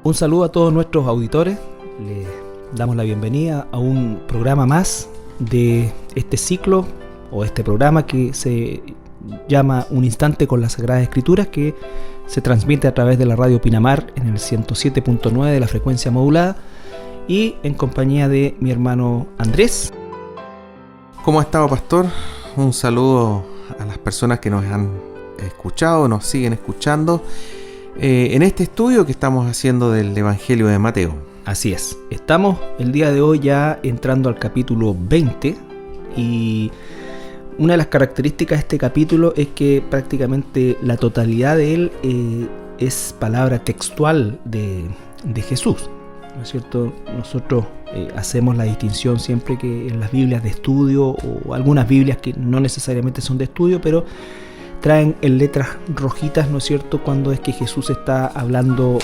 Un saludo a todos nuestros auditores. Les damos la bienvenida a un programa más de este ciclo o este programa que se llama Un Instante con las Sagradas Escrituras, que se transmite a través de la radio Pinamar en el 107.9 de la frecuencia modulada y en compañía de mi hermano Andrés. ¿Cómo ha estado, pastor? Un saludo a las personas que nos han escuchado, nos siguen escuchando en este estudio que estamos haciendo del Evangelio de Mateo. Así es, estamos el día de hoy ya entrando al capítulo 20 y una de las características de este capítulo es que prácticamente la totalidad de él es palabra textual de Jesús, ¿no es cierto? Nosotros hacemos la distinción siempre que en las Biblias de estudio o algunas Biblias que no necesariamente son de estudio, pero traen en letras rojitas, ¿no es cierto?, cuando es que Jesús está hablando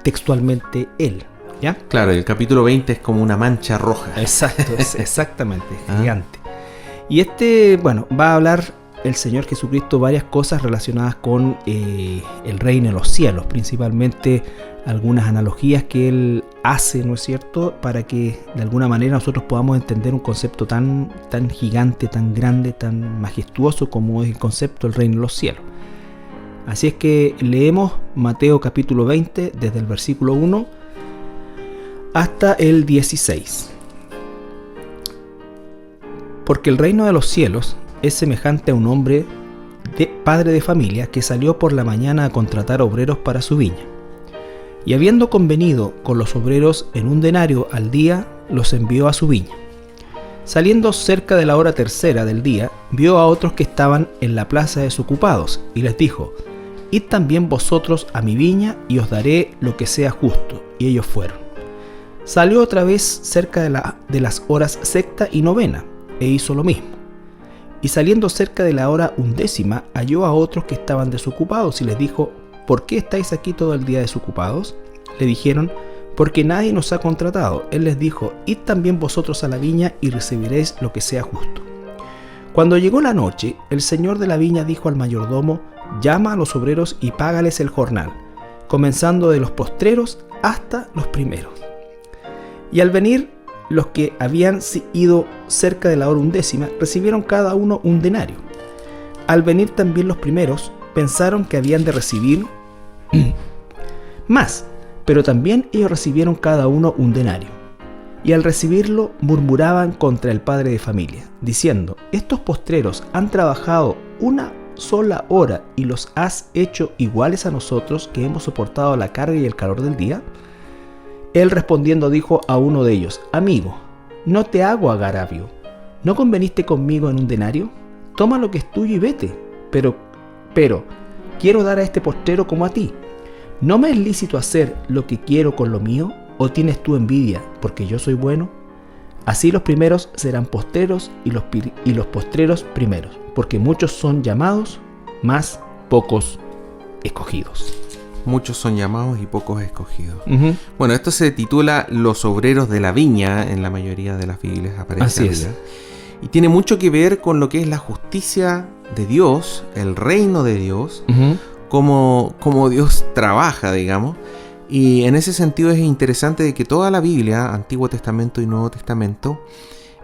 textualmente él, ¿ya? Claro, el capítulo 20 es como una mancha roja. Exacto, exactamente, gigante. Y va a hablar el Señor Jesucristo varias cosas relacionadas con el reino de los cielos, principalmente algunas analogías que Él hace, ¿no es cierto?, para que de alguna manera nosotros podamos entender un concepto tan gigante, tan grande, tan majestuoso como es el concepto del reino de los cielos. Así es que leemos Mateo capítulo 20 desde el versículo 1 hasta el 16. Porque el reino de los cielos es semejante a un hombre padre de familia que salió por la mañana a contratar obreros para su viña. Y habiendo convenido con los obreros en 1 denario al día, los envió a su viña. Saliendo cerca de la hora tercera del día, vio a otros que estaban en la plaza desocupados, y les dijo: Id también vosotros a mi viña, y os daré lo que sea justo. Y ellos fueron. Salió otra vez cerca de las horas sexta y novena, e hizo lo mismo. Y saliendo cerca de la hora 11, halló a otros que estaban desocupados, y les dijo: ¿Por qué estáis aquí todo el día desocupados? Le dijeron: porque nadie nos ha contratado. Él les dijo: Id también vosotros a la viña y recibiréis lo que sea justo. Cuando llegó la noche, el señor de la viña dijo al mayordomo: llama a los obreros y págales el jornal, comenzando de los postreros hasta los primeros. Y al venir los que habían ido cerca de la hora 11, recibieron cada uno 1 denario. Al venir también los primeros, pensaron que habían de recibir más, pero también ellos recibieron cada uno 1 denario. Y al recibirlo murmuraban contra el padre de familia, diciendo: estos postreros han trabajado 1 sola hora y los has hecho iguales a nosotros, que hemos soportado la carga y el calor del día. Él respondiendo dijo a uno de ellos: amigo, no te hago agravio, ¿no conveniste conmigo en 1 denario? Toma lo que es tuyo y vete, pero quiero dar a este postrero como a ti. ¿No me es lícito hacer lo que quiero con lo mío? ¿O tienes tú envidia porque yo soy bueno? Así los primeros serán postreros y los postreros primeros, porque muchos son llamados, mas pocos escogidos. Muchos son llamados y pocos escogidos. Uh-huh. Bueno, esto se titula Los obreros de la viña, en la mayoría de las Biblias aparece. Así es. Y tiene mucho que ver con lo que es la justicia de Dios, el reino de Dios, Uh-huh. Cómo Dios trabaja, digamos. Y en ese sentido es interesante de que toda la Biblia, Antiguo Testamento y Nuevo Testamento,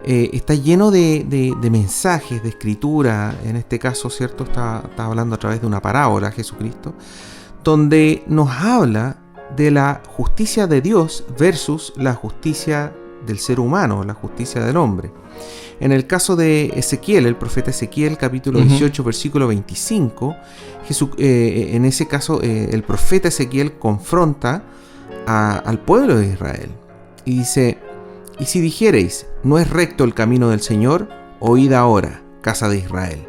está lleno de mensajes, de escritura. En este caso, ¿cierto? Está hablando a través de una parábola, Jesucristo, donde nos habla de la justicia de Dios versus la justicia del ser humano, la justicia del hombre. En el caso de Ezequiel, el profeta Ezequiel, capítulo 18, versículo 25, en ese caso el profeta Ezequiel confronta al pueblo de Israel y dice: y si dijereis, no es recto el camino del Señor, oíd ahora, casa de Israel,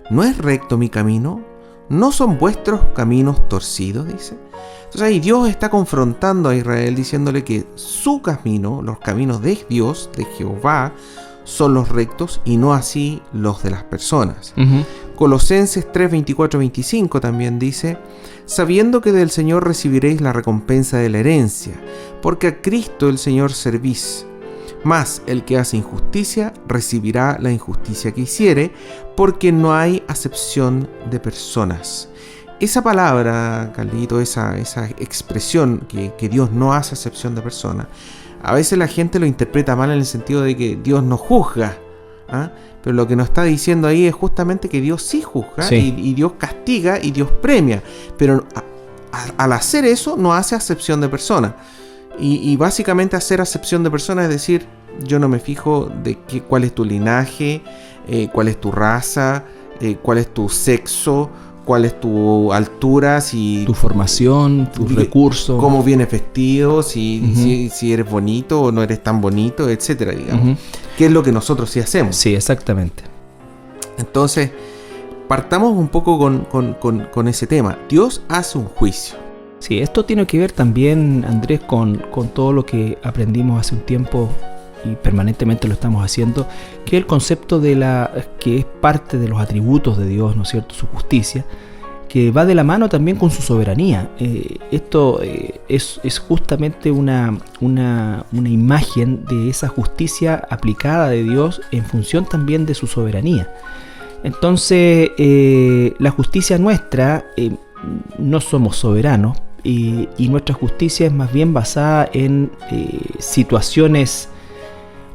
¿no es recto mi camino? ¿No son vuestros caminos torcidos? Dice. Entonces ahí Dios está confrontando a Israel diciéndole que su camino, los caminos de Dios, de Jehová, son los rectos y no así los de las personas. Uh-huh. Colosenses 3, 24, 25 también dice: sabiendo que del Señor recibiréis la recompensa de la herencia, porque a Cristo el Señor servís. Mas el que hace injusticia recibirá la injusticia que hiciere, porque no hay acepción de personas. esa palabra, Carlito, esa expresión que Dios no hace acepción de personas, a veces la gente lo interpreta mal en el sentido de que Dios no juzga, ¿ah? Pero lo que nos está diciendo ahí es justamente que Dios sí juzga, sí. Y Dios castiga y Dios premia, pero al hacer eso no hace acepción de personas. Y básicamente hacer acepción de personas es decir, yo no me fijo de cuál es tu linaje, cuál es tu raza, cuál es tu sexo, cuál es tu altura, si tu formación, tus recursos, cómo vienes vestido, si eres bonito o no eres tan bonito, etcétera, digamos. Que es lo que nosotros sí hacemos. Sí, exactamente. Entonces, partamos un poco con ese tema. Dios hace un juicio. Sí, esto tiene que ver también, Andrés, con todo lo que aprendimos hace un tiempo y permanentemente lo estamos haciendo, que es el concepto que es parte de los atributos de Dios, ¿no es cierto?, su justicia, que va de la mano también con su soberanía. Esto es justamente una imagen de esa justicia aplicada de Dios en función también de su soberanía. Entonces, la justicia nuestra, no somos soberanos, y nuestra justicia es más bien basada en situaciones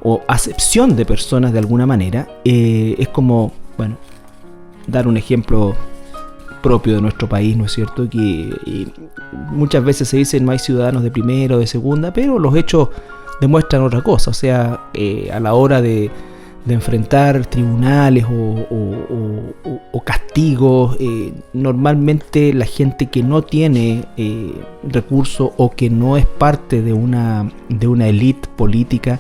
o acepción de personas de alguna manera. Es como, bueno, dar un ejemplo propio de nuestro país, ¿no es cierto? Que muchas veces se dice no hay ciudadanos de primera o de segunda, pero los hechos demuestran otra cosa. O sea, a la hora de enfrentar tribunales o castigos, normalmente la gente que no tiene recursos o que no es parte de una élite política,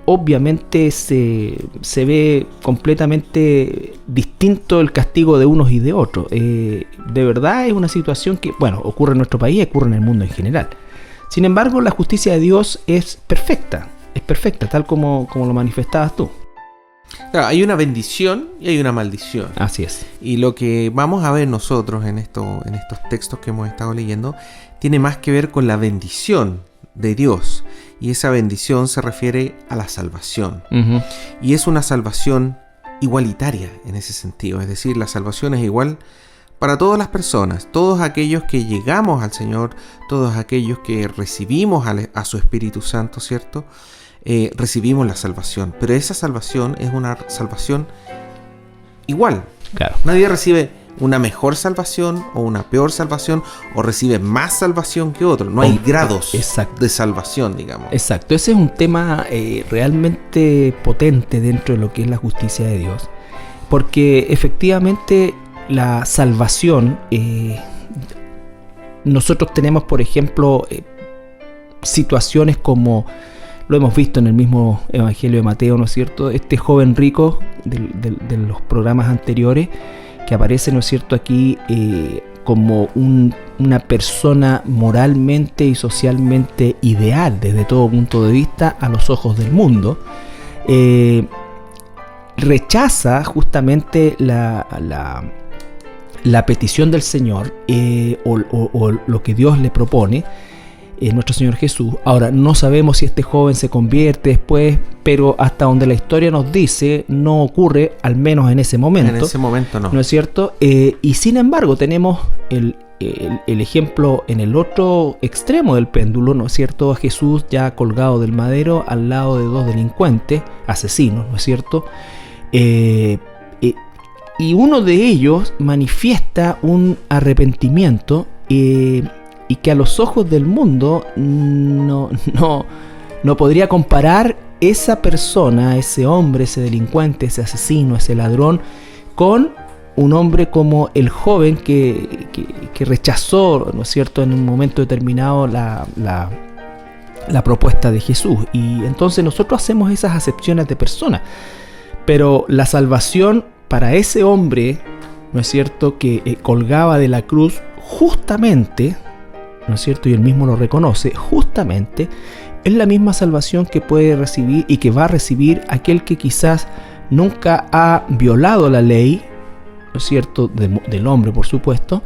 obviamente se ve completamente distinto el castigo de unos y de otros. De verdad es una situación que, bueno, ocurre en nuestro país y ocurre en el mundo en general. Sin embargo, la justicia de Dios es perfecta, tal como lo manifestabas tú. Claro, hay una bendición y hay una maldición. Así es. Y lo que vamos a ver nosotros en estos textos que hemos estado leyendo tiene más que ver con la bendición de Dios. Y esa bendición se refiere a la salvación. Y es una salvación igualitaria en ese sentido. Es decir, la salvación es igual para todas las personas. Todos aquellos que llegamos al Señor, todos aquellos que recibimos a su Espíritu Santo, ¿cierto? Recibimos la salvación, pero esa salvación es una salvación igual. Claro. Nadie recibe una mejor salvación o una peor salvación o recibe más salvación que otro. No hay grados de salvación, digamos. Exacto, ese es un tema realmente potente dentro de lo que es la justicia de Dios, porque efectivamente la salvación, nosotros tenemos, por ejemplo, situaciones como lo hemos visto en el mismo Evangelio de Mateo, ¿no es cierto? Este joven rico de los programas anteriores, que aparece, ¿no es cierto?, aquí como una persona moralmente y socialmente ideal desde todo punto de vista a los ojos del mundo, rechaza justamente la petición del Señor o lo que Dios le propone, nuestro Señor Jesús. Ahora, no sabemos si este joven se convierte después, pero hasta donde la historia nos dice, no ocurre, al menos en ese momento. En ese momento no. ¿No es cierto? Y sin embargo, tenemos el ejemplo en el otro extremo del péndulo, ¿no es cierto? A Jesús ya colgado del madero al lado de dos delincuentes, asesinos, ¿no es cierto? Y uno de ellos manifiesta un arrepentimiento y que a los ojos del mundo no podría comparar esa persona, ese hombre, ese delincuente, ese asesino, ese ladrón, con un hombre como el joven que rechazó, ¿no es cierto?, en un momento determinado la propuesta de Jesús. Y entonces nosotros hacemos esas acepciones de personas, pero la salvación para ese hombre, ¿no es cierto?, que colgaba de la cruz, justamente, ¿no es cierto?, y él mismo lo reconoce, justamente es la misma salvación que puede recibir y que va a recibir aquel que quizás nunca ha violado la ley, ¿no es cierto?, del hombre, por supuesto,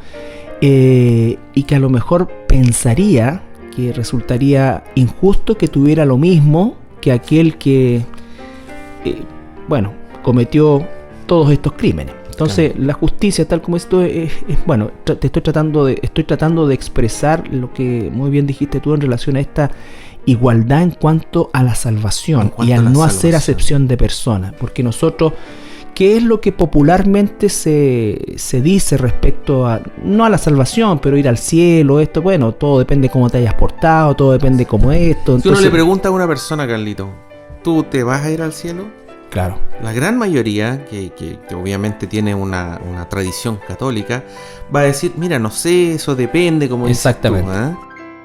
y que a lo mejor pensaría que resultaría injusto que tuviera lo mismo que aquel que, cometió todos estos crímenes. Entonces, la justicia, tal como esto bueno, estoy tratando de expresar lo que muy bien dijiste tú en relación a esta igualdad en cuanto a la salvación y al no hacer acepción de personas, porque nosotros, ¿qué es lo que popularmente se dice respecto a, no a la salvación, pero ir al cielo, esto? Bueno, todo depende de cómo te hayas portado, todo depende de cómo esto. Entonces, si uno le pregunta a una persona, Carlito, ¿tú te vas a ir al cielo? Claro. La gran mayoría, que obviamente tiene una tradición católica, va a decir, mira, no sé, eso depende, como dices tú, exactamente.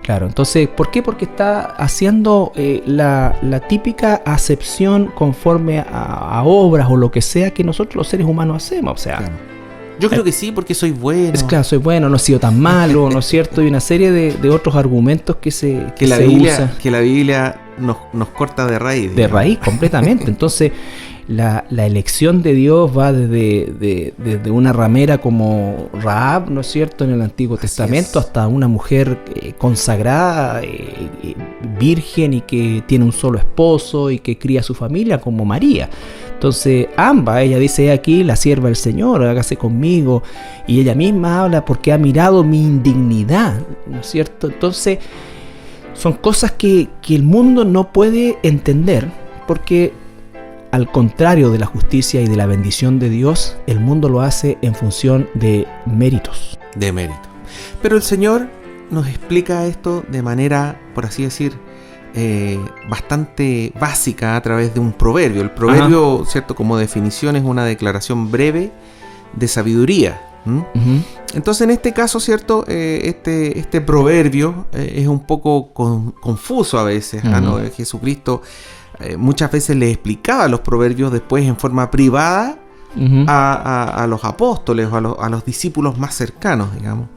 Claro, entonces, ¿por qué? Porque está haciendo la típica acepción conforme a obras o lo que sea que nosotros los seres humanos hacemos, o sea... Claro. Yo creo que sí, porque soy bueno. Es claro, soy bueno, no he sido tan malo, ¿no es cierto? Y una serie de otros argumentos que la Biblia nos corta de raíz. De raíz, completamente. Entonces, la elección de Dios va desde una ramera como Rahab, ¿no es cierto?, en el Antiguo Testamento, hasta una mujer consagrada, virgen y que tiene un solo esposo y que cría a su familia como María. Entonces, ambas, ella dice, aquí la sierva del Señor, hágase conmigo. Y ella misma habla porque ha mirado mi indignidad, ¿no es cierto? Entonces, son cosas que el mundo no puede entender, porque al contrario de la justicia y de la bendición de Dios, el mundo lo hace en función de méritos. De mérito. Pero el Señor nos explica esto de manera, por así decir, bastante básica a través de un proverbio. El proverbio, ajá, cierto, como definición es una declaración breve de sabiduría. Uh-huh. Entonces, en este caso, cierto, este proverbio es un poco confuso a veces. Uh-huh. ¿No? Jesucristo muchas veces le explicaba los proverbios después en forma privada, uh-huh, a los apóstoles o a los discípulos más cercanos, digamos.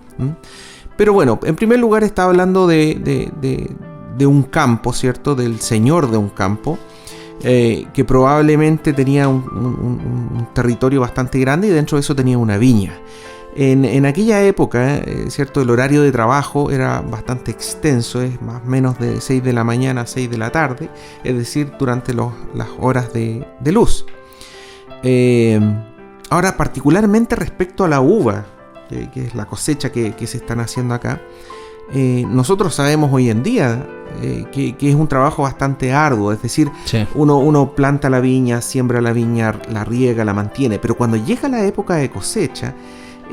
Pero bueno, en primer lugar está hablando de un campo, ¿cierto? Del señor de un campo, que probablemente tenía un territorio bastante grande y dentro de eso tenía una viña. En aquella época, ¿cierto?, el horario de trabajo era bastante extenso, es más o menos de 6 de la mañana a 6 de la tarde, es decir, durante las horas de luz. Ahora, particularmente respecto a la uva, que es la cosecha que se están haciendo acá, nosotros sabemos hoy en día que es un trabajo bastante arduo, es decir, sí, uno planta la viña, siembra la viña, la riega, la mantiene, pero cuando llega la época de cosecha,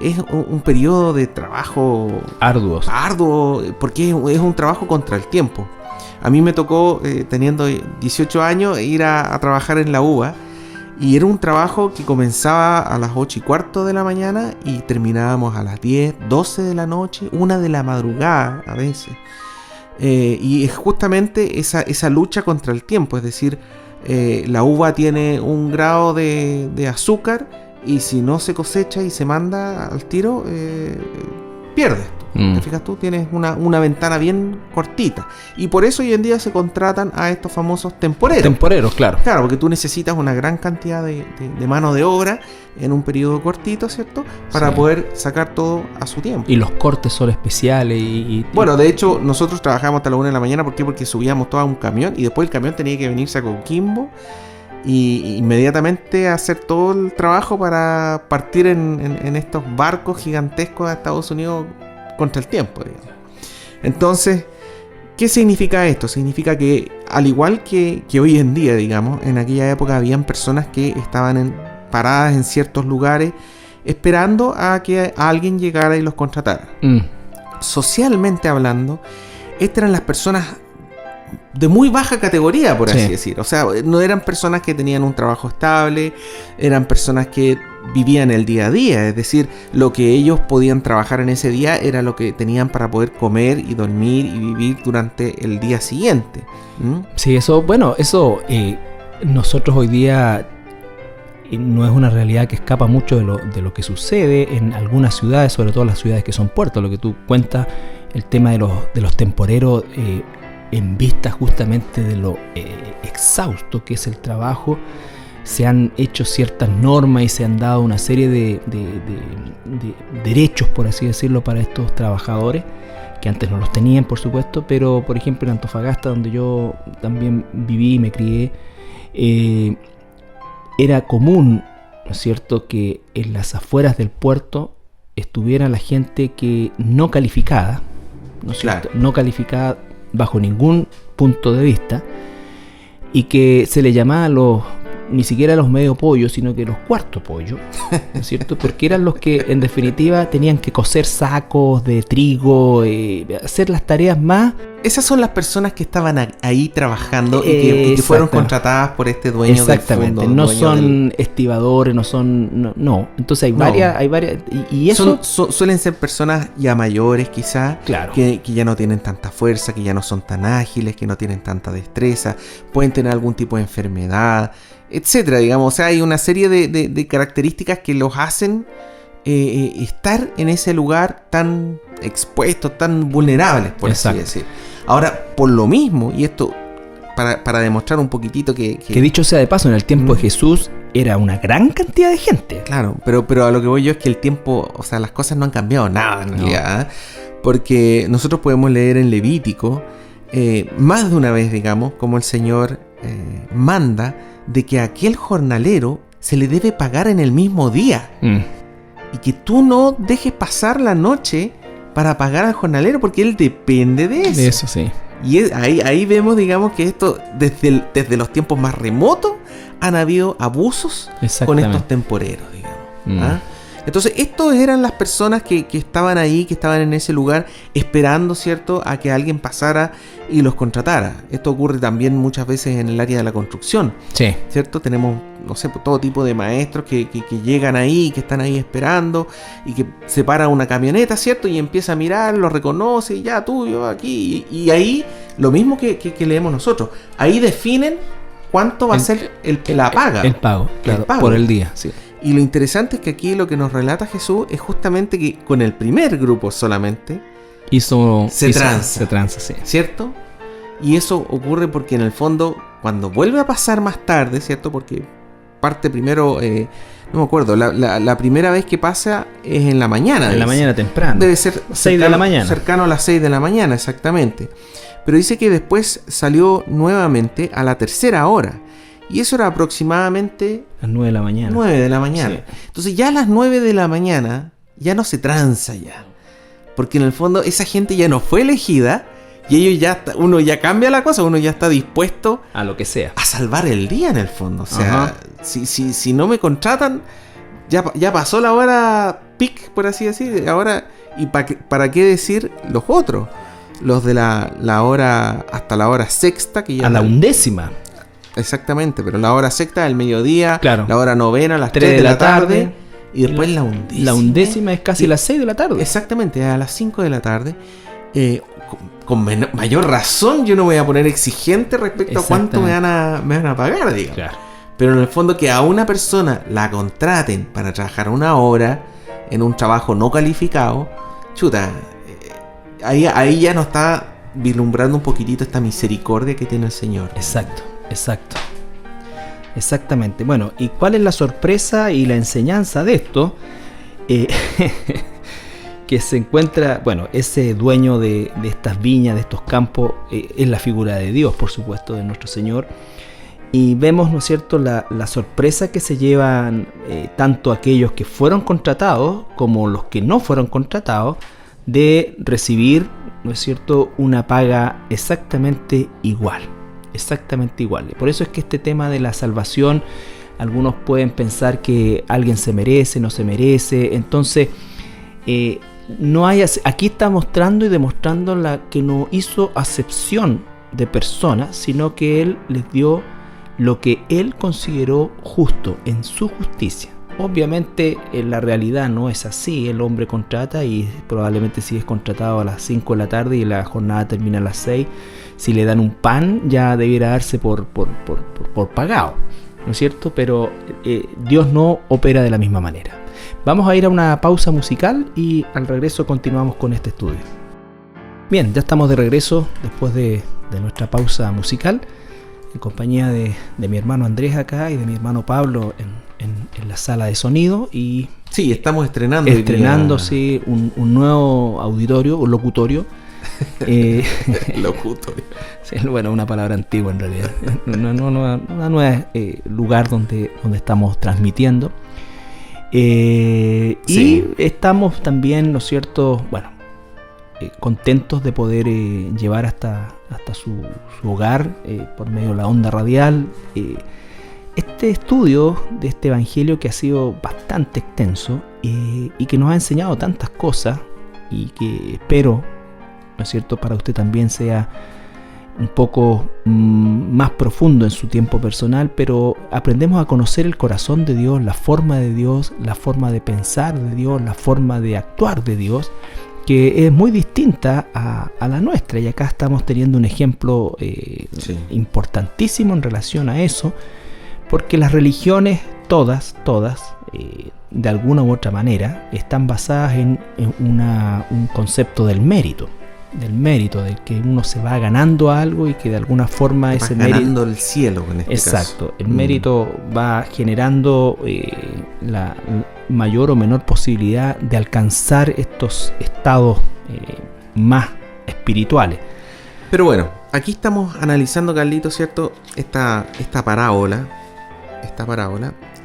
es un periodo de trabajo arduo, porque es un trabajo contra el tiempo. A mí me tocó, teniendo 18 años, ir a trabajar en la uva, y era un trabajo que comenzaba a las 8:15 de la mañana y terminábamos a las 10, 12 de la noche, 1 de la madrugada a veces. Y es justamente esa lucha contra el tiempo, es decir, la uva tiene un grado de azúcar, y si no se cosecha y se manda al tiro, pierdes. ¿Te fijas tú? Tienes una ventana bien cortita. Y por eso hoy en día se contratan a estos famosos temporeros. Temporeros, claro. Claro, porque tú necesitas una gran cantidad de mano de obra en un periodo cortito, ¿cierto? Para sí, poder sacar todo a su tiempo. Y los cortes son especiales. Bueno, de hecho, nosotros trabajamos hasta la 1 de la mañana. ¿Por qué? Porque subíamos todo a un camión y después el camión tenía que venirse a Coquimbo y inmediatamente hacer todo el trabajo para partir en estos barcos gigantescos a Estados Unidos contra el tiempo, digamos. Entonces, ¿qué significa esto? Significa que, al igual que hoy en día, digamos, en aquella época habían personas que estaban paradas en ciertos lugares esperando a que alguien llegara y los contratara. Socialmente hablando, estas eran las personas de muy baja categoría, por así decir. O sea, no eran personas que tenían un trabajo estable, eran personas que vivían el día a día, es decir, lo que ellos podían trabajar en ese día era lo que tenían para poder comer y dormir y vivir durante el día siguiente. Sí, eso nosotros hoy día no es una realidad que escapa mucho de lo que sucede en algunas ciudades, sobre todo las ciudades que son puertos. Lo que tú cuentas, el tema de los temporeros, en vista justamente de lo exhausto que es el trabajo, se han hecho ciertas normas y se han dado una serie de derechos, por así decirlo, para estos trabajadores, que antes no los tenían, por supuesto, pero por ejemplo en Antofagasta, donde yo también viví y me crié, era común ¿no es cierto?, que en las afueras del puerto estuviera la gente que no calificada, ¿no es cierto?, no calificada bajo ningún punto de vista, y que se le llamaba ni siquiera los medio pollos, sino que los cuarto pollos, ¿no es cierto?, porque eran los que en definitiva tenían que coser sacos de trigo, hacer las tareas más. Esas son las personas que estaban ahí trabajando y que fueron contratadas por este dueño del fondo. Exactamente, no son estibadores, no son... No. Entonces hay varias... Y eso... Suelen ser personas ya mayores quizás, claro, que ya no tienen tanta fuerza, que ya no son tan ágiles, que no tienen tanta destreza, pueden tener algún tipo de enfermedad, etcétera, digamos. O sea, hay una serie de características que los hacen estar en ese lugar tan expuestos, tan vulnerables, por así decir. Ahora, por lo mismo, y esto para demostrar un poquitito que dicho sea de paso, en el tiempo de Jesús era una gran cantidad de gente. Claro, pero a lo que voy yo es que el tiempo, o sea, las cosas no han cambiado nada en realidad, porque nosotros podemos leer en Levítico más de una vez, digamos, como el Señor manda de que a aquel jornalero se le debe pagar en el mismo día. Y que tú no dejes pasar la noche para pagar al jornalero, porque él depende de eso. De eso, sí. Y ahí vemos, digamos, que esto desde los tiempos más remotos han habido abusos con estos temporeros, digamos. ¿Ah? Entonces, estos eran las personas que estaban ahí, que estaban en ese lugar, esperando, ¿cierto?, a que alguien pasara y los contratara. Esto ocurre también muchas veces en el área de la construcción. Sí. ¿Cierto? Tenemos, no sé, todo tipo de maestros que llegan ahí, que están ahí esperando, y que se para una camioneta, ¿cierto?, y empieza a mirar, lo reconoce, y ya tú, yo aquí. Y ahí, lo mismo que leemos nosotros. Ahí definen cuánto va a ser la paga. El pago, claro, el pago por el día, sí. Y lo interesante es que aquí lo que nos relata Jesús es justamente que con el primer grupo solamente se tranza, sí. ¿Cierto? Y eso ocurre porque en el fondo, cuando vuelve a pasar más tarde, ¿cierto? Porque parte primero, no me acuerdo, la primera vez que pasa es en la mañana. En la mañana temprano. Debe ser 6 de la mañana. Cercano a las 6 de la mañana, exactamente. Pero dice que después salió nuevamente a la 3:00 hora. Y eso era aproximadamente... Las 9 de la mañana. 9 de la mañana. Sí. Entonces ya a las 9 de la mañana ya no se tranza ya. Porque en el fondo esa gente ya no fue elegida y ellos uno ya cambia la cosa, uno ya está dispuesto... A lo que sea. A salvar el día en el fondo. O sea, si no me contratan, ya pasó la hora peak, por así decir. Ahora, ¿y para qué decir los otros? Los de la hora, hasta la hora sexta. Que ya a la 11:00. Exactamente, pero la hora sexta del mediodía, claro, la hora novena, las 3 de la tarde, y después la 11:00. La 11:00 es casi las 6 de la tarde. Exactamente, a las 5 de la tarde. Con mayor razón yo no voy a poner exigente respecto a cuánto me van a pagar, digamos. Claro. Pero en el fondo que a una persona la contraten para trabajar una hora en un trabajo no calificado, chuta, ahí ya nos está vislumbrando un poquitito esta misericordia que tiene el Señor. Exacto. Exactamente. Bueno, ¿y cuál es la sorpresa y la enseñanza de esto? Que se encuentra, bueno, ese dueño de estas viñas, de estos campos, es la figura de Dios, por supuesto, de nuestro Señor. Y vemos, ¿no es cierto?, la sorpresa que se llevan tanto aquellos que fueron contratados como los que no fueron contratados de recibir, ¿no es cierto?, una paga exactamente igual. Por eso es que este tema de la salvación, algunos pueden pensar que alguien se merece, no se merece. Entonces, aquí está mostrando y demostrando que no hizo acepción de personas, sino que Él les dio lo que Él consideró justo en su justicia. Obviamente en la realidad no es así. El hombre contrata y probablemente si es contratado a las 5 de la tarde y la jornada termina a las 6, si le dan un pan ya debiera darse por pagado, ¿no es cierto? Pero Dios no opera de la misma manera. Vamos a ir a una pausa musical y al regreso continuamos con este estudio. Bien, ya estamos de regreso después de nuestra pausa musical, en compañía de mi hermano Andrés acá y de mi hermano Pablo en la sala de sonido. Y sí, estamos estrenando sí, un nuevo auditorio, un locutorio. Locutorio. Sí, bueno, una palabra antigua en realidad. Un nuevo lugar donde estamos transmitiendo. Sí. Y estamos también, ¿no es cierto?, bueno, contentos de poder llevar hasta su hogar por medio de la onda radial este estudio de este evangelio que ha sido bastante extenso y que nos ha enseñado tantas cosas y que espero, ¿no es cierto?, para usted también sea un poco más profundo en su tiempo personal, pero aprendemos a conocer el corazón de Dios, la forma de Dios, la forma de pensar de Dios, la forma de actuar de Dios, que es muy distinta a la nuestra, y acá estamos teniendo un ejemplo importantísimo en relación a eso, porque las religiones todas, de alguna u otra manera, están basadas en un concepto del mérito, de que uno se va ganando algo y que de alguna forma ese mérito... ganando el cielo en este Exacto, caso. El mérito va generando la mayor o menor posibilidad de alcanzar estos estados más espirituales. Pero bueno, aquí estamos analizando, Carlito, ¿cierto?, esta parábola,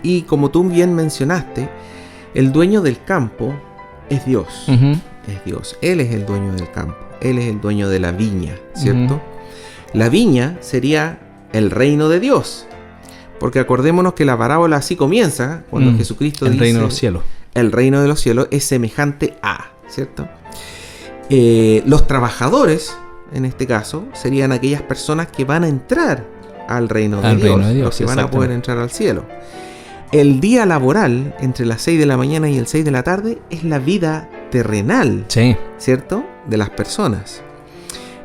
y como tú bien mencionaste, el dueño del campo es Dios. Uh-huh. Es Dios. Él es el dueño del campo. Él es el dueño de la viña, ¿cierto? Uh-huh. La viña sería el reino de Dios. Porque acordémonos que la parábola así comienza, cuando Jesucristo dice... El reino de los cielos. El reino de los cielos es semejante a, ¿cierto? Los trabajadores, en este caso, serían aquellas personas que van a entrar al reino de Dios, los que van a poder entrar al cielo. El día laboral, entre las 6 de la mañana y el 6 de la tarde, es la vida terrenal, sí, ¿cierto?, de las personas.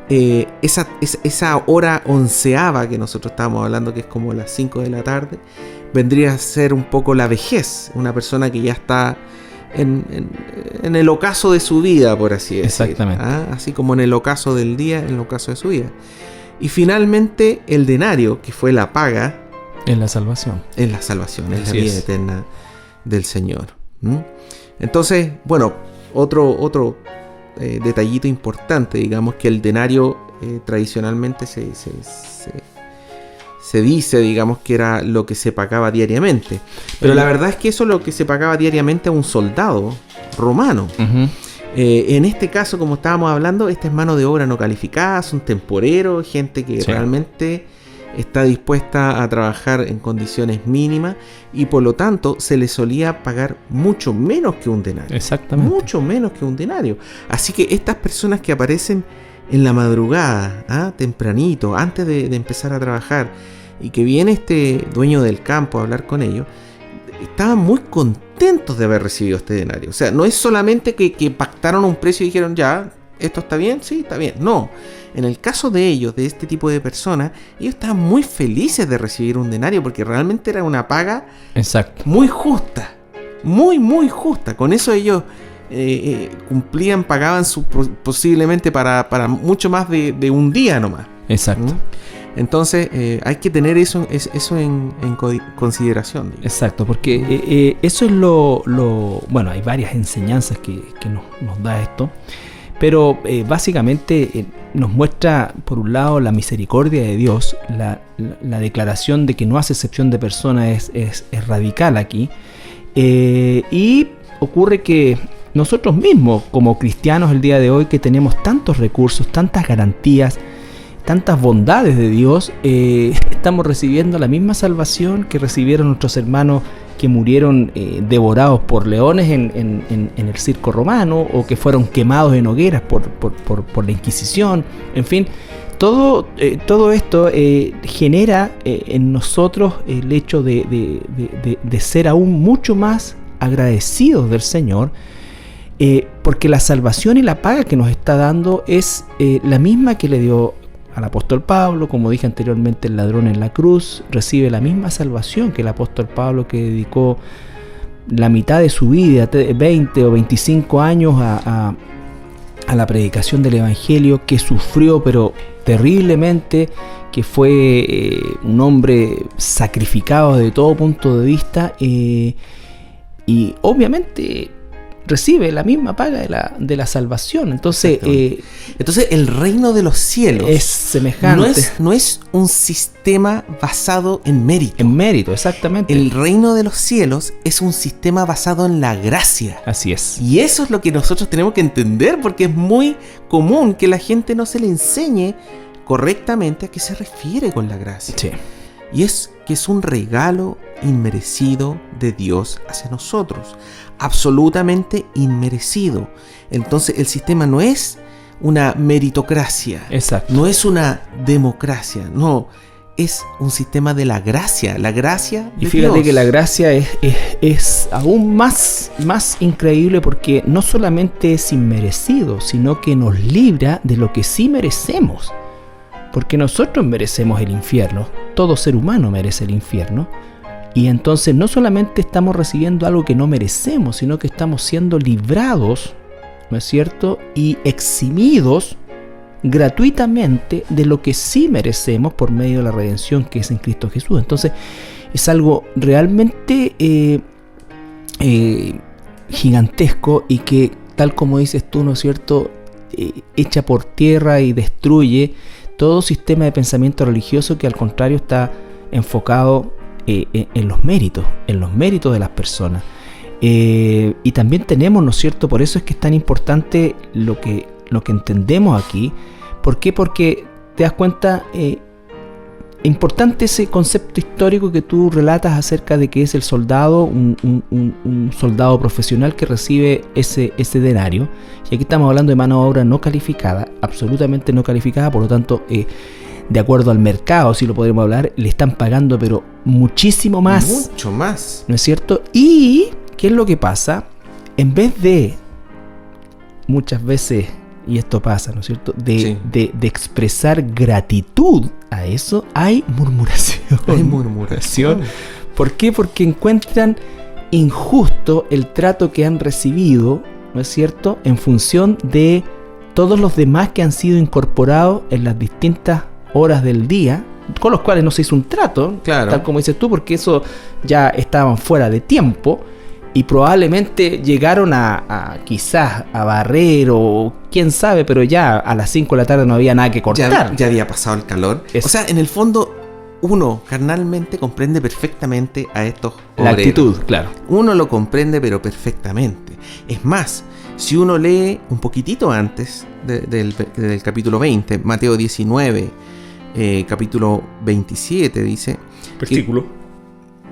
Esa hora onceava que nosotros estábamos hablando, que es como las 5 de la tarde, vendría a ser un poco la vejez, una persona que ya está en el ocaso de su vida, por así decirlo. Exactamente. Así como en el ocaso del día, en el ocaso de su vida. Y finalmente el denario, que fue la paga, es la salvación. Es la salvación, es Así la vida eterna del Señor. Entonces, bueno, otro detallito importante, digamos, que el denario tradicionalmente se dice, digamos, que era lo que se pagaba diariamente. Pero la verdad es que eso es lo que se pagaba diariamente a un soldado romano. Uh-huh. En este caso, como estábamos hablando, esta es mano de obra no calificada, son temporeros, gente que realmente está dispuesta a trabajar en condiciones mínimas y por lo tanto se le solía pagar mucho menos que un denario. Exactamente. Mucho menos que un denario. Así que estas personas que aparecen en la madrugada, tempranito, antes de empezar a trabajar, y que viene este dueño del campo a hablar con ellos, estaban muy contentos de haber recibido este denario. O sea, no es solamente que pactaron un precio y dijeron, ya, ¿esto está bien? Sí, está bien. No. En el caso de ellos, de este tipo de personas, ellos estaban muy felices de recibir un denario porque realmente era una paga muy justa. Muy, muy justa. Con eso ellos cumplían, pagaban posiblemente para mucho más de un día nomás. Exacto. Entonces hay que tener eso en consideración. Digamos. Exacto, porque eso es lo... Bueno, hay varias enseñanzas que nos da esto. Pero básicamente nos muestra, por un lado, la misericordia de Dios, la declaración de que no hace excepción de personas es radical aquí. Y ocurre que nosotros mismos, como cristianos el día de hoy, que tenemos tantos recursos, tantas garantías, tantas bondades de Dios, estamos recibiendo la misma salvación que recibieron nuestros hermanos que murieron devorados por leones en el circo romano, o que fueron quemados en hogueras por la Inquisición. En fin, todo esto genera en nosotros el hecho de ser aún mucho más agradecidos del Señor, porque la salvación y la paga que nos está dando es la misma que le dio al apóstol Pablo. Como dije anteriormente, el ladrón en la cruz recibe la misma salvación que el apóstol Pablo, que dedicó la mitad de su vida, 20 o 25 años a la predicación del evangelio, que sufrió pero terriblemente, que fue un hombre sacrificado de todo punto de vista, y obviamente recibe la misma paga de la salvación. Entonces el reino de los cielos es semejante. No es un sistema basado en mérito. En mérito, exactamente. El reino de los cielos es un sistema basado en la gracia. Así es. Y eso es lo que nosotros tenemos que entender, porque es muy común que la gente no se le enseñe correctamente a qué se refiere con la gracia. Sí. Y es que es un regalo inmerecido de Dios hacia nosotros. Absolutamente inmerecido. Entonces el sistema no es una meritocracia. Exacto. No es una democracia. No, es un sistema de la gracia. La gracia de Dios. Y fíjate que la gracia es aún más increíble, porque no solamente es inmerecido, sino que nos libra de lo que sí merecemos. Porque nosotros merecemos el infierno, todo ser humano merece el infierno, y entonces no solamente estamos recibiendo algo que no merecemos, sino que estamos siendo librados, ¿no es cierto?, y eximidos gratuitamente de lo que sí merecemos por medio de la redención que es en Cristo Jesús. Entonces es algo realmente gigantesco, y que, tal como dices tú, ¿no es cierto?, echa por tierra y destruye todo sistema de pensamiento religioso que al contrario está enfocado en los méritos de las personas. Y también tenemos, ¿no es cierto?, por eso es que es tan importante lo que entendemos aquí. ¿Por qué? Porque te das cuenta, importante ese concepto histórico que tú relatas acerca de que es el soldado, un soldado profesional que recibe ese denario. Y aquí estamos hablando de mano de obra no calificada, absolutamente no calificada, por lo tanto, de acuerdo al mercado, si lo podemos hablar, le están pagando pero muchísimo más. Mucho más. ¿No es cierto? Y, ¿qué es lo que pasa? En vez de, muchas veces, y esto pasa, ¿no es cierto?, de expresar gratitud a eso, hay murmuración. Hay murmuración. ¿Por qué? Porque encuentran injusto el trato que han recibido, ¿no es cierto?, en función de todos los demás que han sido incorporados en las distintas horas del día, con los cuales no se hizo un trato, claro, tal como dices tú, porque eso ya estaban fuera de tiempo. Y probablemente llegaron a quizás a barrer, o quién sabe, pero ya a las 5 de la tarde no había nada que cortar. Ya había pasado el calor. O sea, en el fondo, uno carnalmente comprende perfectamente a estos obreros. La actitud, claro. Uno lo comprende, pero perfectamente. Es más, si uno lee un poquitito antes del capítulo 20, Mateo 19, capítulo 27, dice...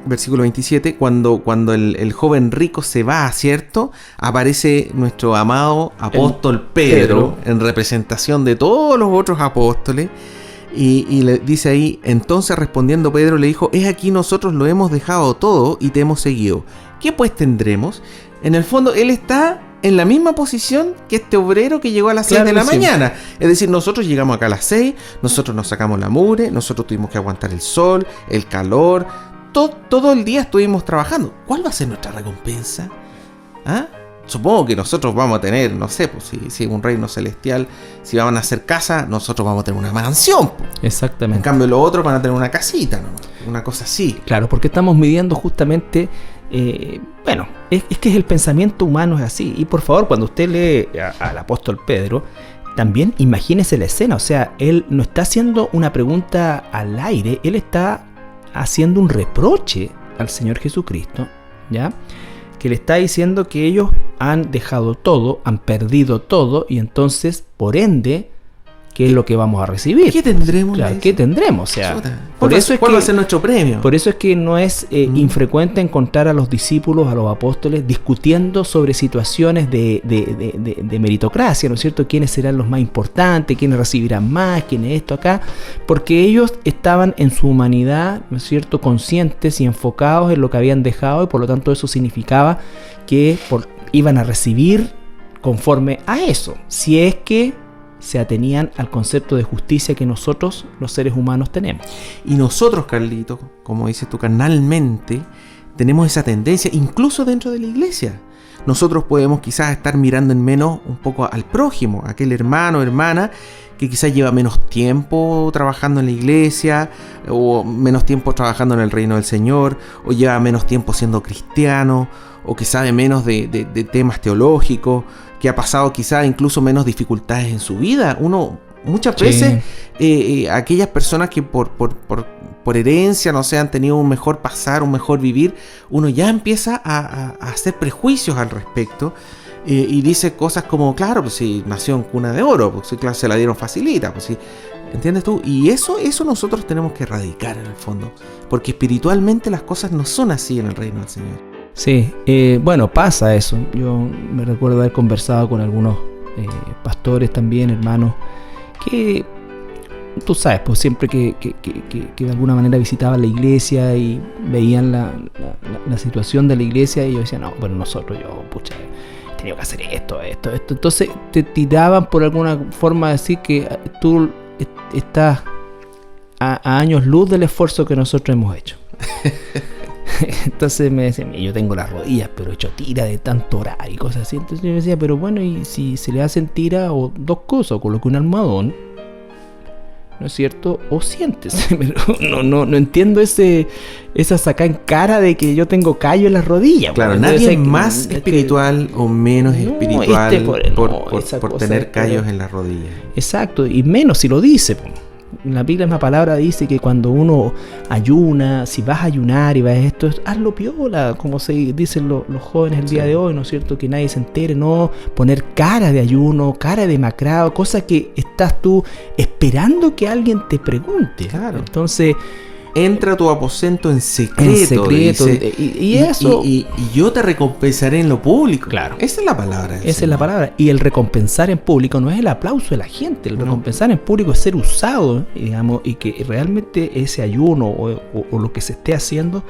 Versículo 27, cuando el joven rico se va, ¿cierto?, aparece nuestro amado apóstol Pedro en representación de todos los otros apóstoles, y le dice ahí: entonces respondiendo Pedro le dijo: he aquí, nosotros lo hemos dejado todo y te hemos seguido. ¿Qué pues tendremos? En el fondo, él está en la misma posición que este obrero que llegó a las 6 de la mañana. Es decir, nosotros llegamos acá a las 6, nosotros nos sacamos la mugre, nosotros tuvimos que aguantar el sol, el calor. Todo el día estuvimos trabajando. ¿Cuál va a ser nuestra recompensa? ¿Ah? Supongo que nosotros vamos a tener, no sé, pues si un reino celestial, si van a hacer casa, nosotros vamos a tener una mansión. Pues. Exactamente. En cambio, los otros van a tener una casita, ¿no? Una cosa así. Claro, porque estamos midiendo justamente, es que el pensamiento humano es así. Y por favor, cuando usted lee al apóstol Pedro, también imagínese la escena. O sea, él no está haciendo una pregunta al aire, él está haciendo un reproche al Señor Jesucristo, ¿ya?, que le está diciendo que ellos han dejado todo, han perdido todo, y entonces, por ende, ¿qué es lo que vamos a recibir? ¿Qué tendremos? Claro, ¿qué tendremos? O sea, ¿cuál va a ser nuestro premio? Por eso es que no es infrecuente encontrar a los discípulos, a los apóstoles, discutiendo sobre situaciones de meritocracia, ¿no es cierto? ¿Quiénes serán los más importantes? ¿Quiénes recibirán más? ¿Quién es esto acá? Porque ellos estaban en su humanidad, ¿no es cierto?, conscientes y enfocados en lo que habían dejado, y por lo tanto eso significaba que iban a recibir conforme a eso, si es que se atenían al concepto de justicia que nosotros, los seres humanos, tenemos. Y nosotros, Carlito, como dices tú, carnalmente, tenemos esa tendencia, incluso dentro de la iglesia. nosotros podemos quizás estar mirando en menos un poco al prójimo, aquel hermano o hermana que quizás lleva menos tiempo trabajando en la iglesia, o menos tiempo trabajando en el reino del Señor, o lleva menos tiempo siendo cristiano, o que sabe menos de temas teológicos, que ha pasado quizás incluso menos dificultades en su vida. Uno muchas veces, aquellas personas que por herencia, no sé, han tenido un mejor pasar, un mejor vivir, uno ya empieza a hacer prejuicios al respecto. Y dice cosas como, claro, pues si nació en cuna de oro, pues si claro, se la dieron facilita, pues si, ¿entiendes tú? Y eso nosotros tenemos que erradicar en el fondo, porque espiritualmente las cosas no son así en el reino del Señor. Sí, bueno, pasa eso. Yo me recuerdo haber conversado con algunos pastores también, hermanos, que tú sabes, pues siempre que de alguna manera visitaban la iglesia y veían la situación de la iglesia, y yo decía, no, bueno, nosotros, yo, pucha, tenía que hacer esto. Entonces te tiraban por alguna forma a decir que tú estás a años luz del esfuerzo que nosotros hemos hecho. Entonces me decían, yo tengo las rodillas, pero he hecho tira de tanto orar y cosas así. Entonces yo me decía, pero bueno, y si se le hacen tira, o dos cosas, o coloque un almohadón, ¿no es cierto? O siéntese. No entiendo esa sacada en cara de que yo tengo callo en las rodillas. Claro, nadie es más espiritual o menos espiritual por tener callos en las rodillas. Exacto, y menos si lo dice. La Biblia, una palabra dice que cuando uno ayuna, si vas a ayunar y vas a esto, hazlo piola, como se dicen los jóvenes el día de hoy, ¿no es cierto? Que nadie se entere, no poner cara de ayuno, cara de demacrado, cosa que estás tú esperando que alguien te pregunte. Claro. Entonces, entra a tu aposento en secreto. Dice, y eso. Y yo te recompensaré en lo público. Claro. Esa es la palabra. Esa es la palabra. Y el recompensar en público no es el aplauso de la gente. El recompensar en público es ser usado, digamos, y que realmente ese ayuno o lo que se esté haciendo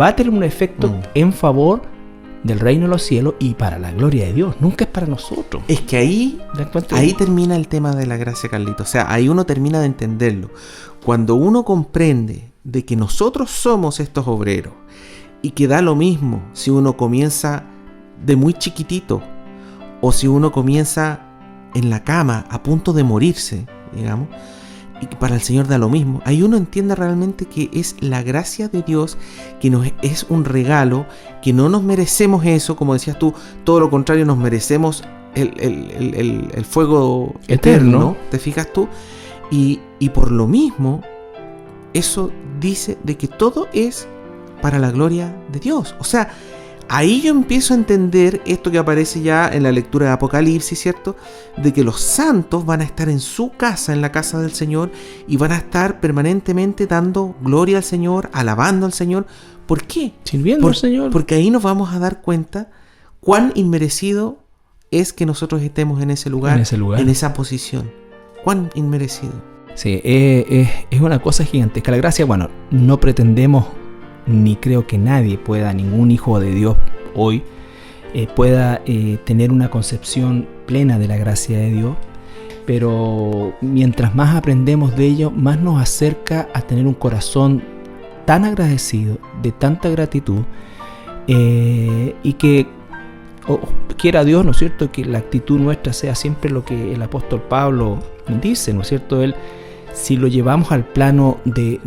va a tener un efecto en favor del reino de los cielos y para la gloria de Dios. Nunca es para nosotros. Es que ahí termina el tema de la gracia, Carlito. O sea, ahí uno termina de entenderlo. Cuando uno comprende de que nosotros somos estos obreros y que da lo mismo si uno comienza de muy chiquitito o si uno comienza en la cama a punto de morirse, digamos, y que para el Señor da lo mismo, ahí uno entiende realmente que es la gracia de Dios, que nos es un regalo, que no nos merecemos eso, como decías tú, todo lo contrario, nos merecemos el fuego eterno, ¿te fijas tú? Y por lo mismo, eso dice de que todo es para la gloria de Dios. O sea, ahí yo empiezo a entender esto que aparece ya en la lectura de Apocalipsis, ¿cierto? De que los santos van a estar en su casa, en la casa del Señor, y van a estar permanentemente dando gloria al Señor, alabando al Señor. ¿Por qué? Sirviendo al Señor. Porque ahí nos vamos a dar cuenta cuán inmerecido es que nosotros estemos en ese lugar, en esa posición. Cuán inmerecido. Sí, es una cosa gigantesca. La gracia, bueno, no pretendemos, ni creo que nadie pueda, ningún hijo de Dios hoy, pueda tener una concepción plena de la gracia de Dios, pero mientras más aprendemos de ello, más nos acerca a tener un corazón tan agradecido, de tanta gratitud, y que quiera Dios, ¿no es cierto?, que la actitud nuestra sea siempre lo que el apóstol Pablo dice, ¿no es cierto? Él, si lo llevamos al plano de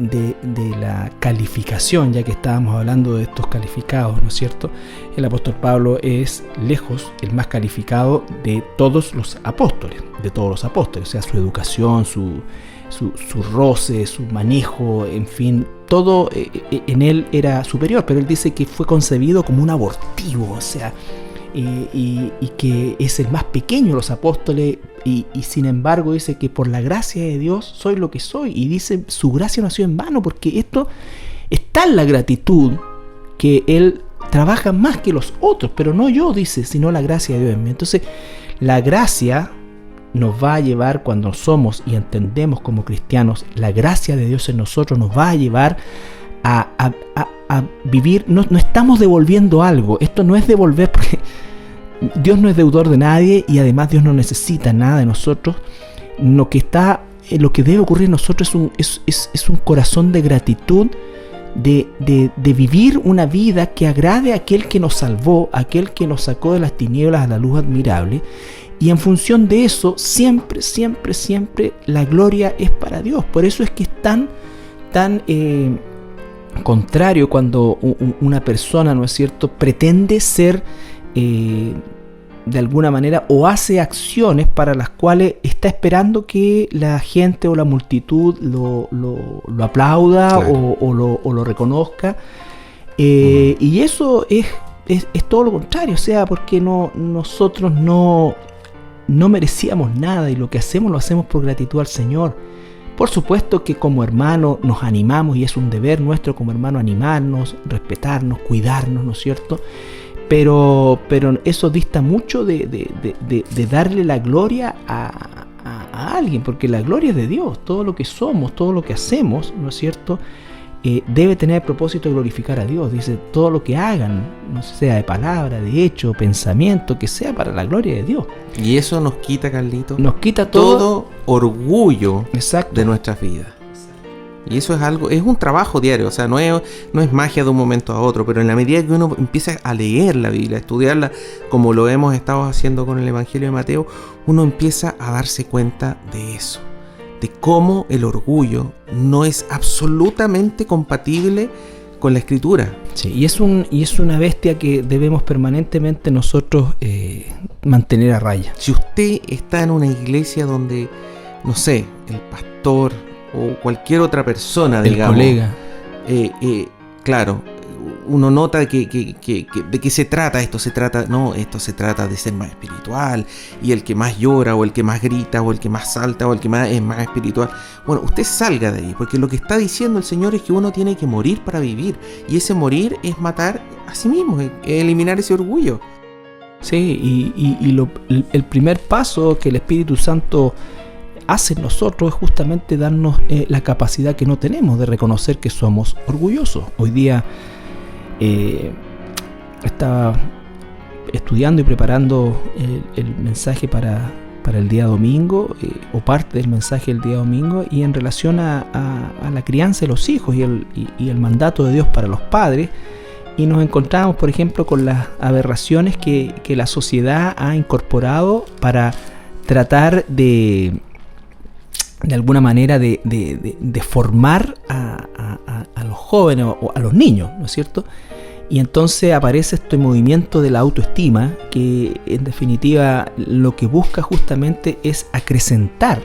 la calificación, ya que estábamos hablando de estos calificados, ¿no es cierto? El apóstol Pablo es lejos el más calificado de todos los apóstoles, o sea, su educación, su roce, su manejo, en fin, todo en él era superior, pero él dice que fue concebido como un abortivo, o sea, y que es el más pequeño de los apóstoles, y sin embargo dice que por la gracia de Dios soy lo que soy, y dice su gracia no ha sido en vano, porque esto está en la gratitud, que él trabaja más que los otros, pero no yo, dice, sino la gracia de Dios en mí. Entonces la gracia nos va a llevar, cuando somos y entendemos como cristianos la gracia de Dios en nosotros, nos va a llevar a vivir. No estamos devolviendo algo, esto no es devolver, porque Dios no es deudor de nadie y además Dios no necesita nada de nosotros. Lo que debe ocurrir en nosotros es un corazón de gratitud, de vivir una vida que agrade a aquel que nos salvó, a aquel que nos sacó de las tinieblas a la luz admirable. Y en función de eso, siempre, siempre, siempre la gloria es para Dios. Por eso es que es tan contrario cuando una persona, ¿no es cierto?, pretende ser de alguna manera o hace acciones para las cuales está esperando que la gente o la multitud lo aplauda, claro, o lo reconozca. Y eso es todo lo contrario, o sea, porque nosotros no merecíamos nada y lo que hacemos lo hacemos por gratitud al Señor. Por supuesto que como hermanos nos animamos y es un deber nuestro como hermanos animarnos, respetarnos, cuidarnos, ¿no es cierto? Pero eso dista mucho de darle la gloria a alguien, porque la gloria es de Dios. Todo lo que somos, todo lo que hacemos, ¿no es cierto?, debe tener el propósito de glorificar a Dios. Dice, todo lo que hagan, no sea de palabra, de hecho, pensamiento, que sea para la gloria de Dios. Y eso nos quita, Carlito, nos quita todo orgullo, exacto, de nuestras vidas. Y eso es un trabajo diario, o sea, no es magia de un momento a otro, pero en la medida que uno empieza a leer la Biblia, a estudiarla, como lo hemos estado haciendo con el Evangelio de Mateo, uno empieza a darse cuenta de eso, de cómo el orgullo no es absolutamente compatible con la Escritura. Sí, y es una bestia que debemos permanentemente nosotros mantener a raya. Si usted está en una iglesia donde, no sé, el pastor o cualquier otra persona, el digamos, colega, claro, uno nota de qué se trata esto. Esto se trata de ser más espiritual, y el que más llora, o el que más grita, o el que más salta, o el que más es más espiritual. Bueno, usted salga de ahí, porque lo que está diciendo el Señor es que uno tiene que morir para vivir, y ese morir es matar a sí mismo, es eliminar ese orgullo. Sí, el primer paso que el Espíritu Santo hace en nosotros es justamente darnos la capacidad que no tenemos de reconocer que somos orgullosos. Hoy día estaba estudiando y preparando el mensaje para el día domingo, o parte del mensaje del día domingo, y en relación a la crianza de los hijos y el mandato de Dios para los padres, y nos encontramos, por ejemplo, con las aberraciones que la sociedad ha incorporado para tratar de alguna manera de formar a los jóvenes o a los niños, ¿no es cierto? Y entonces aparece este movimiento de la autoestima, que en definitiva lo que busca justamente es acrecentar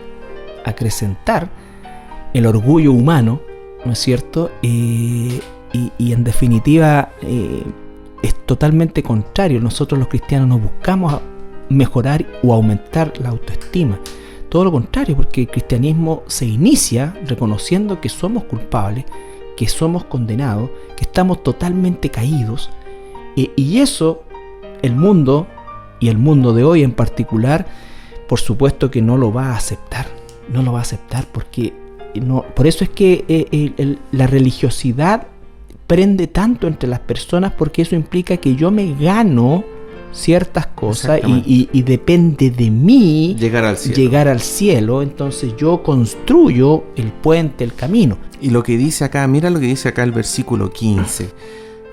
el orgullo humano, ¿no es cierto? Y en definitiva es totalmente contrario. Nosotros los cristianos no buscamos mejorar o aumentar la autoestima. Todo lo contrario, porque el cristianismo se inicia reconociendo que somos culpables, que somos condenados, que estamos totalmente caídos, y eso el mundo, y el mundo de hoy en particular, por supuesto que no lo va a aceptar, porque por eso es que la religiosidad prende tanto entre las personas, porque eso implica que yo me gano ciertas cosas y depende de mí llegar al cielo. Entonces yo construyo el puente, el camino. Y lo que dice acá, mira lo que dice acá el versículo 15,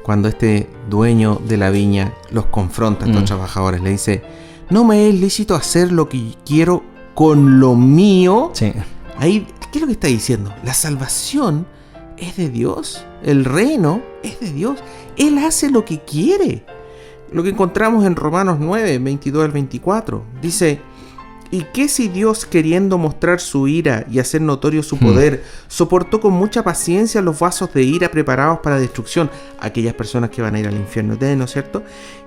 cuando este dueño de la viña los confronta a estos trabajadores, le dice: no me es lícito hacer lo que quiero con lo mío. Sí. Ahí, ¿qué es lo que está diciendo? La salvación es de Dios, el reino es de Dios, Él hace lo que quiere. Lo que encontramos en Romanos 9, 22 al 24. Dice: ¿y qué si Dios, queriendo mostrar su ira y hacer notorio su poder, soportó con mucha paciencia los vasos de ira preparados para destrucción, aquellas personas que van a ir al infierno de él, ¿no es cierto?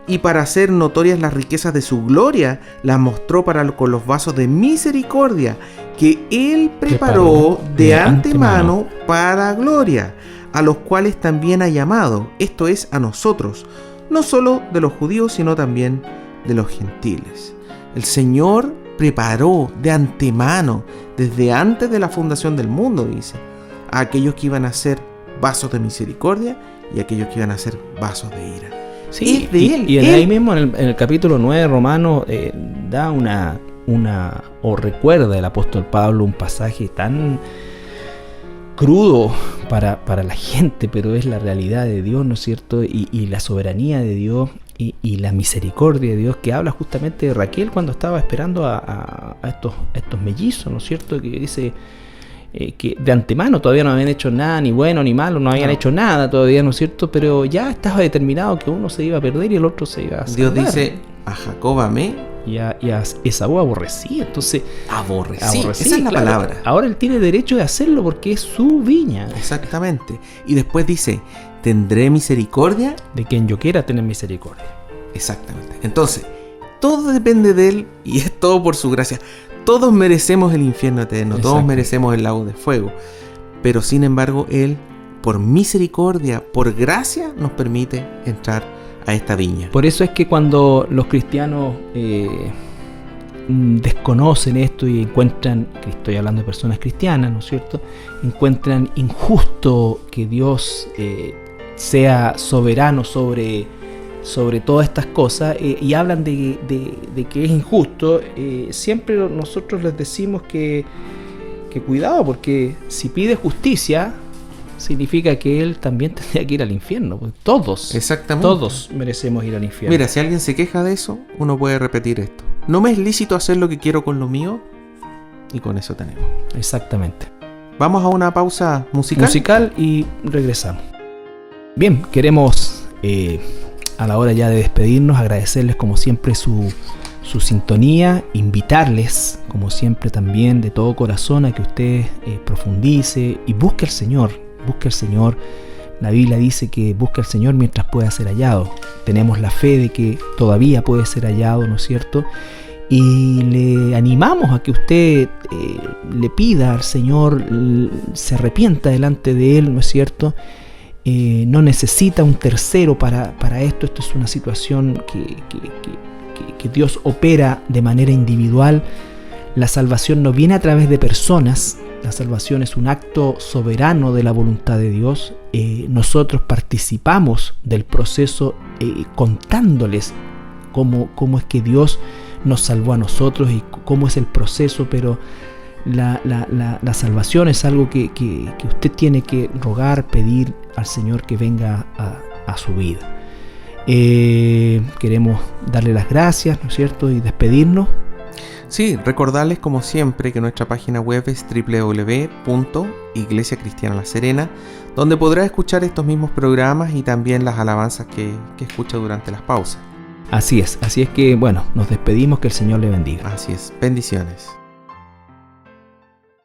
Y para hacer notorias las riquezas de su gloria, las mostró con los vasos de misericordia que Él preparó de antemano para gloria, a los cuales también ha llamado, esto es, a nosotros, no solo de los judíos, sino también de los gentiles. El Señor preparó de antemano, desde antes de la fundación del mundo, dice, a aquellos que iban a ser vasos de misericordia y a aquellos que iban a ser vasos de ira. Sí, es de Él. Y ahí mismo en el capítulo 9 de Romanos da o recuerda el apóstol Pablo un pasaje tan crudo para la gente, pero es la realidad de Dios, ¿no es cierto? Y la soberanía de Dios y la misericordia de Dios, que habla justamente de Raquel cuando estaba esperando a estos mellizos, ¿no es cierto? Que dice que de antemano todavía no habían hecho nada, ni bueno ni malo, no habían hecho nada todavía, ¿no es cierto? Pero ya estaba determinado que uno se iba a perder y el otro se iba a salvar. Dios dice, a Jacob amé. Y a Esaú aborrecí, entonces... Aborrecí, esa es la palabra. Ahora él tiene derecho de hacerlo porque es su viña. Exactamente. Y después dice, tendré misericordia de quien yo quiera tener misericordia. Exactamente. Entonces, todo depende de él y es todo por su gracia. Todos merecemos el infierno eterno, todos merecemos el lago de fuego. Pero sin embargo, él, por misericordia, por gracia, nos permite entrar a esta viña. Por eso es que cuando los cristianos desconocen esto y encuentran, que estoy hablando de personas cristianas, ¿no es cierto?, encuentran injusto que Dios sea soberano sobre todas estas cosas y hablan de que es injusto, siempre nosotros les decimos que cuidado, porque si pide justicia significa que él también tendría que ir al infierno. Todos merecemos ir al infierno. Mira, si alguien se queja de eso, uno puede repetir esto: no me es lícito hacer lo que quiero con lo mío, y con eso tenemos. Exactamente. Vamos a una pausa musical y regresamos. Bien, queremos a la hora ya de despedirnos agradecerles como siempre su sintonía, invitarles como siempre también de todo corazón a que usted profundice y busque al Señor. Busque al Señor. La Biblia dice que busque al Señor mientras pueda ser hallado. Tenemos la fe de que todavía puede ser hallado, ¿no es cierto? Y le animamos a que usted le pida al Señor, se arrepienta delante de Él, ¿no es cierto? No necesita un tercero para esto. Esto es una situación que Dios opera de manera individual. La salvación no viene a través de personas. La salvación es un acto soberano de la voluntad de Dios. Nosotros participamos del proceso contándoles cómo es que Dios nos salvó a nosotros y cómo es el proceso, pero la salvación es algo que usted tiene que rogar, pedir al Señor que venga a su vida. Queremos darle las gracias, ¿no es cierto?, y despedirnos. Sí, recordarles como siempre que nuestra página web es www.Iglesia Cristiana La Serena, donde podrá escuchar estos mismos programas y también las alabanzas que escucha durante las pausas. Así es que bueno, nos despedimos, que el Señor le bendiga. Así es, bendiciones.